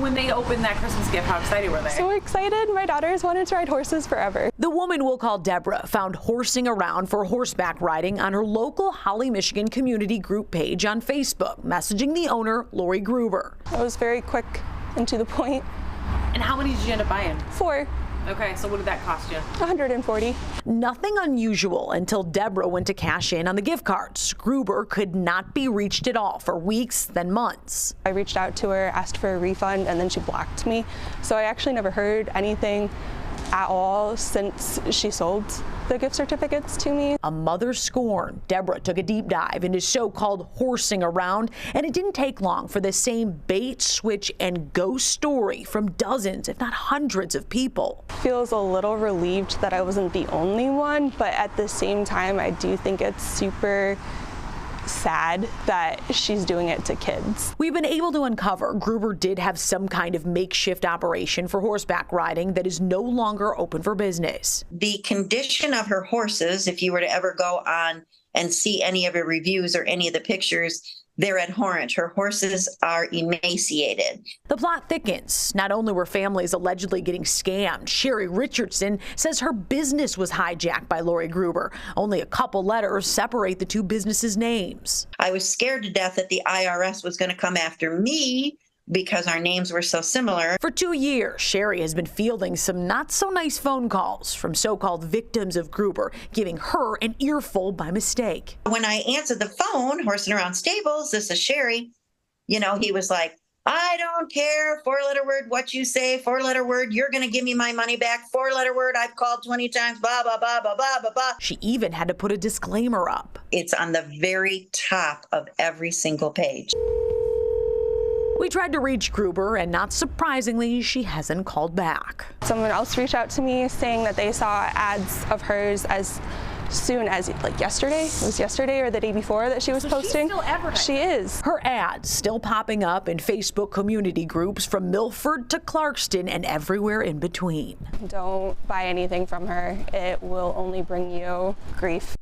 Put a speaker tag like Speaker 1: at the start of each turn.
Speaker 1: When they opened that Christmas gift, how excited were they?
Speaker 2: So excited. My daughters wanted to ride horses forever.
Speaker 3: The woman we'll call Deborah found horsing around for horseback riding on her local Holly, Michigan community group page on Facebook, messaging the owner, Lori Gruber.
Speaker 2: I was very quick and to the point.
Speaker 1: And how many did you end up buying?
Speaker 2: 4.
Speaker 1: Okay, so what did that cost you?
Speaker 2: $140.
Speaker 3: Nothing unusual until Deborah went to cash in on the gift cards. Gruber could not be reached at all for weeks, then months.
Speaker 2: I reached out to her, asked for a refund, and then she blocked me. So I actually never heard anything at all since she sold the gift certificates to me.
Speaker 3: A mother's scorn. Deborah took a deep dive into so-called horsing around, and it didn't take long for the same bait, switch, and ghost story from dozens, if not hundreds of people.
Speaker 2: Feels a little relieved that I wasn't the only one, but at the same time, I do think it's super sad that she's doing it to kids.
Speaker 3: We've been able to uncover Gruber did have some kind of makeshift operation for horseback riding that is no longer open for business.
Speaker 4: The condition of her horses, if you were to ever go on and see any of her reviews or any of the pictures, they're abhorrent. Her horses are emaciated.
Speaker 3: The plot thickens. Not only were families allegedly getting scammed, Sherry Richardson says her business was hijacked by Lori Gruber. Only a couple letters separate the two businesses' names.
Speaker 4: I was scared to death that the IRS was going to come after me because our names were so similar.
Speaker 3: For 2 years, Sherry has been fielding some not so nice phone calls from so-called victims of Gruber, giving her an earful by mistake.
Speaker 4: When I answered the phone, horsing around stables, this is Sherry, you know, he was like, I don't care, 4-letter word, what you say, 4-letter word, you're going to give me my money back, 4-letter word, I've called 20 times, blah, blah, blah, blah, blah, blah, blah.
Speaker 3: She even had to put a disclaimer up.
Speaker 4: It's on the very top of every single page.
Speaker 3: We tried to reach Gruber, and not surprisingly, she hasn't called back.
Speaker 2: Someone else reached out to me saying that they saw ads of hers as soon as like yesterday. It was yesterday or the day before that she was posting.
Speaker 1: She's still advertising.
Speaker 2: She is.
Speaker 3: Her ads still popping up in Facebook community groups from Milford to Clarkston and everywhere in between.
Speaker 2: Don't buy anything from her. It will only bring you grief.